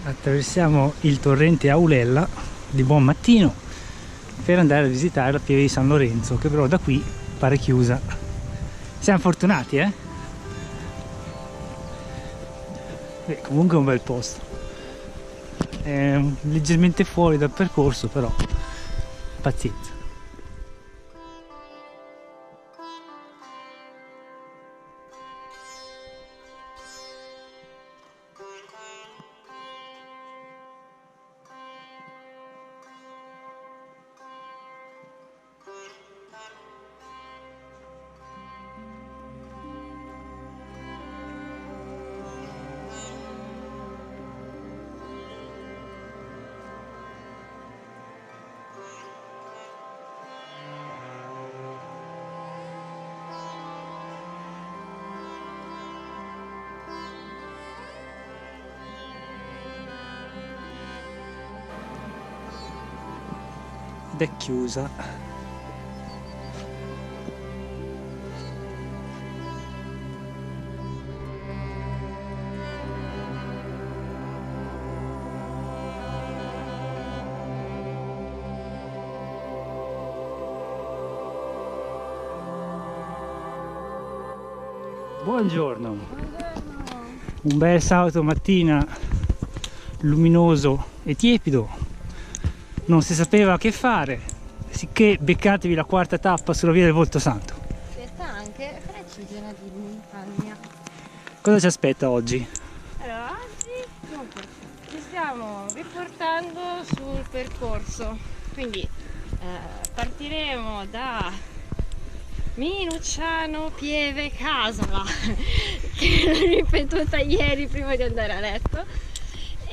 Attraversiamo il torrente Aulella di buon mattino per andare a visitare la pieve di San Lorenzo, che però da qui pare chiusa. Siamo fortunati, eh? Comunque è un bel posto. È leggermente fuori dal percorso, però pazienza. Ed è chiusa. Buongiorno. Un bel sabato mattina luminoso e tiepido. Non si sapeva che fare, sicché beccatevi la quarta tappa sulla via del Voltosanto. Aspetta anche freccigena di montagna. Cosa ci aspetta oggi? Allora, oggi dunque, ci stiamo riportando sul percorso, quindi partiremo da Minucciano Pieve Casola, che l'ho ripetuta ieri prima di andare a letto,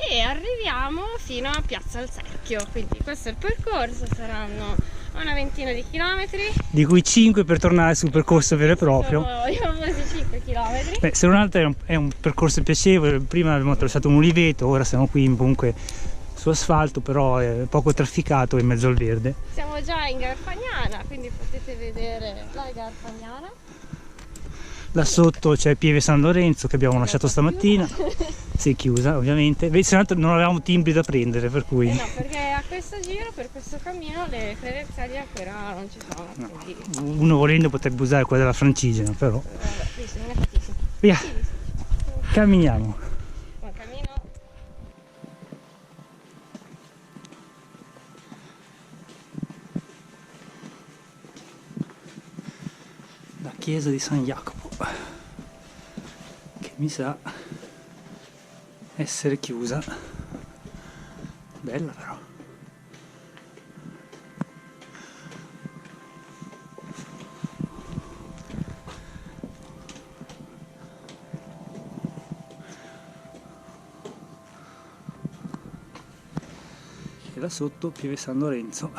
e arriviamo fino a Piazza al Secchio. Quindi questo è il percorso, saranno una ventina di chilometri, Di cui 5 per tornare sul percorso vero e proprio. sono i famosi 5 chilometri. Beh, se non altro è un percorso piacevole. Prima abbiamo attraversato un uliveto, ora siamo qui comunque su asfalto, però è poco trafficato in mezzo al verde. Siamo già in Garfagnana, quindi potete vedere la Garfagnana. Là sotto c'è Pieve San Lorenzo che abbiamo lasciato stamattina. Si è chiusa ovviamente. Vedi, se non altro non avevamo timbri da prendere, per cui... No, perché a questo giro, per questo cammino, le credenziali ancora non ci sono. No. Quindi... Uno volendo potrebbe usare quella della Francigena, però... Vabbè, visto, non è fatissimo. Via, camminiamo. Buon cammino. La chiesa di San Jacopo, che mi sa essere chiusa. Bella però. E là sotto Pieve San Lorenzo,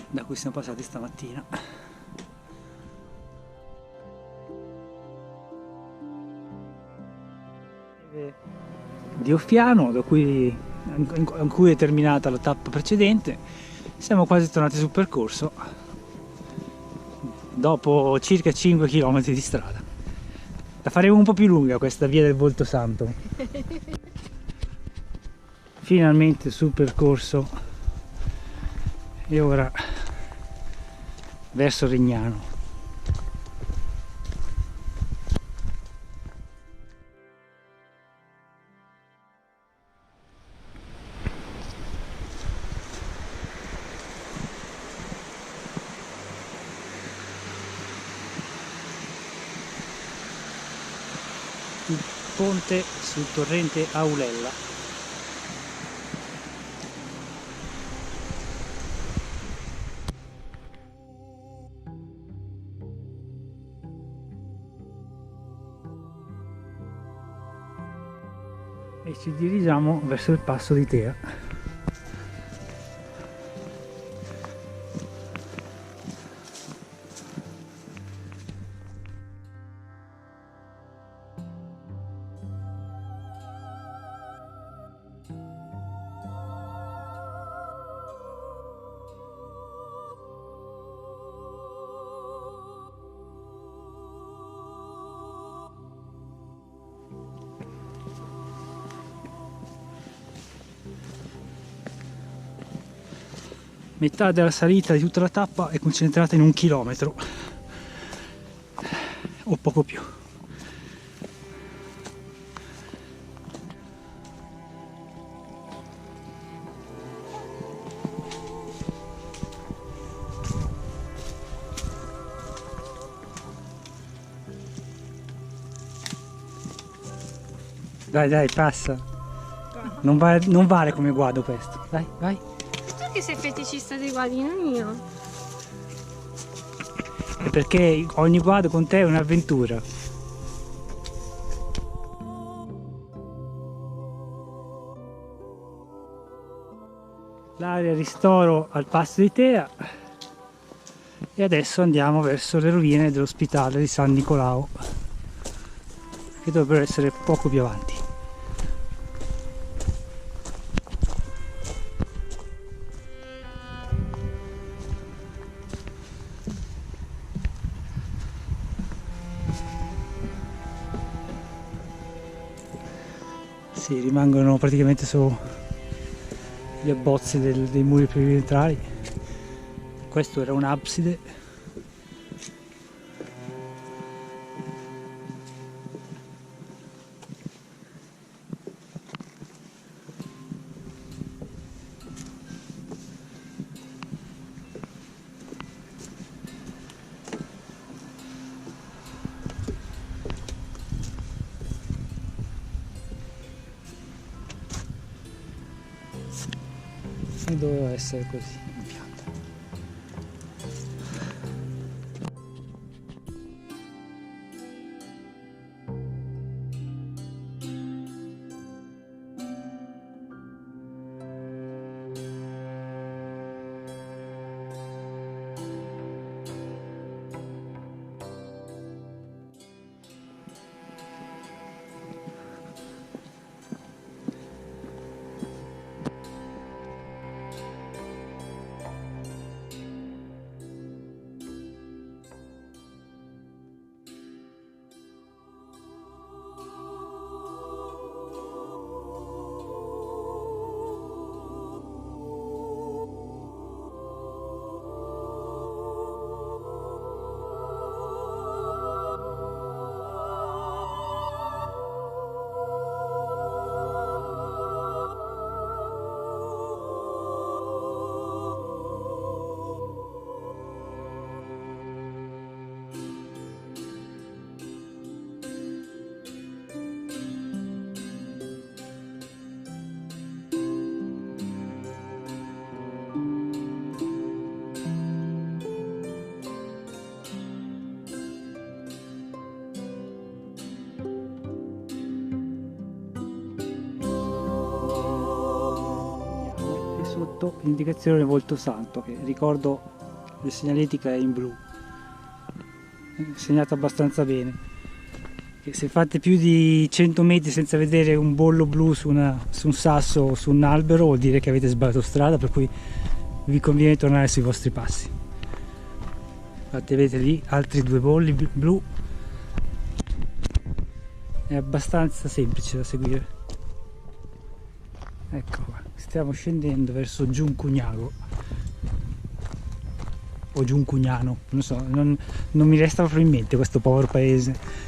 da cui siamo passati stamattina. Di Offiano, in cui è terminata la tappa precedente. Siamo quasi tornati sul percorso dopo circa 5 km di strada. La faremo un po' più lunga questa via del Voltosanto. Finalmente sul percorso, e ora verso Regnano. Il ponte sul torrente Aulella. E ci dirigiamo verso il passo di Tea. Metà della salita di tutta la tappa è concentrata in 1 chilometro o poco più. Dai, dai, passa. Non vale come guado questo. Dai, vai. Tu che sei feticista dei guadi, non io. È perché ogni guado con te è un'avventura. L'area ristoro al passo di Tea. E adesso andiamo verso le rovine dell'ospedale di San Nicolao, che dovrebbero essere poco più avanti. Sì, rimangono praticamente solo gli abbozzi dei muri perimetrali. Questo era un'abside. E doveva essere così in pianta. Sotto l'indicazione volto santo, che ricordo la segnaletica è in blu, è segnata abbastanza bene, che se fate più di 100 metri senza vedere un bollo blu su un sasso o su un albero vuol dire che avete sbagliato strada, per cui vi conviene tornare sui vostri passi. Infatti vedete lì altri 2 bolli blu, è abbastanza semplice da seguire. Ecco qua, stiamo scendendo verso Giuncugnago o Giuncugnano, non so, non mi resta proprio in mente questo povero paese.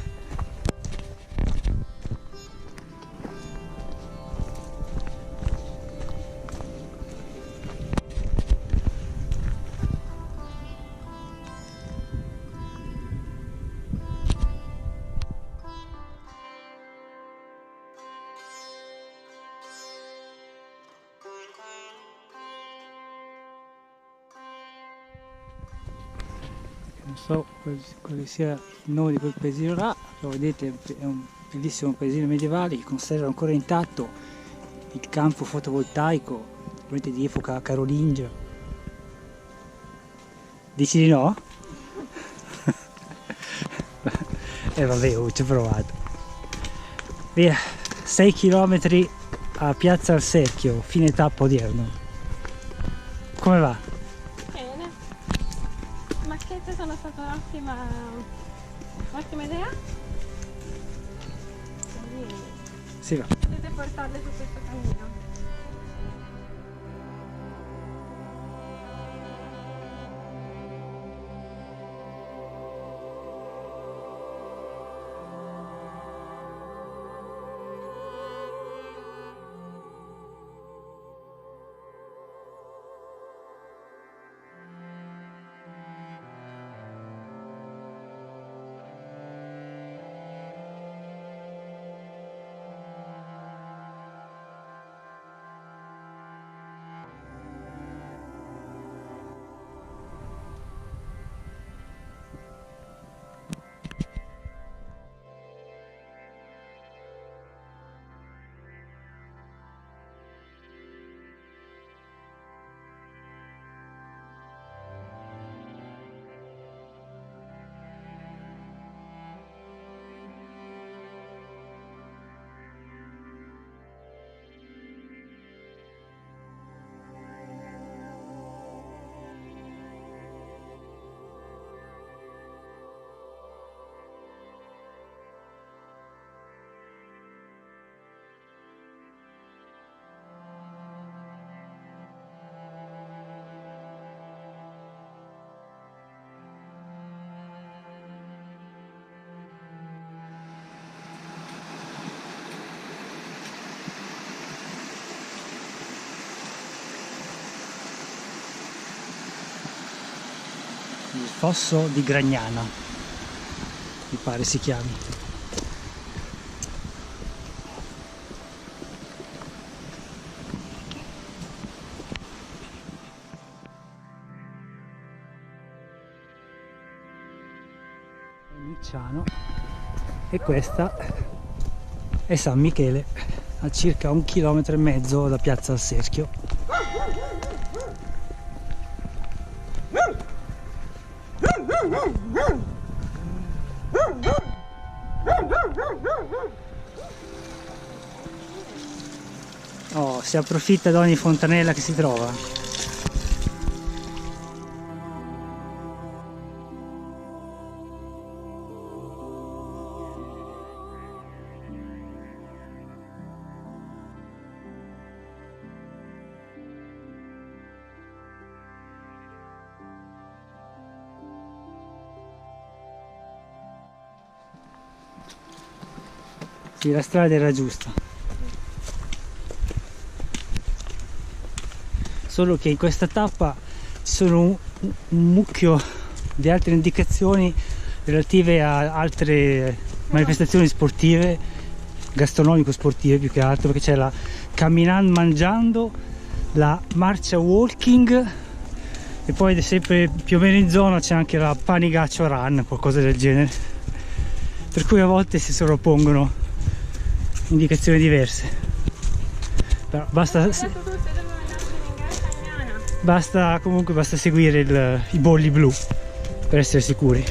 Non so quale sia il nome di quel paesino là, lo vedete, è un bellissimo paesino medievale che conserva ancora intatto il campo fotovoltaico, probabilmente di epoca carolingia. Dici di no? Vabbè, ci ho provato. Via, 6 km a Piazza al Secchio, fine tappa odierno. Come va? Sono stata un'ottima idea. Quindi sì, va. potete portarle su questo cammino. fosso di Gragnana, mi pare si chiami. Nicciano, e questa è San Michele, a circa 1,5 km da Piazza al Cerchio. Oh, si approfitta di ogni fontanella che si trova. Sì, la strada era giusta. Solo che in questa tappa ci sono un mucchio di altre indicazioni relative a altre manifestazioni sportive, gastronomico-sportive più che altro, perché c'è la camminando mangiando, la marcia walking e poi sempre più o meno in zona c'è anche la panigaccio run, qualcosa del genere, per cui a volte si sovrappongono indicazioni diverse. Però basta seguire i bolli blu per essere sicuri.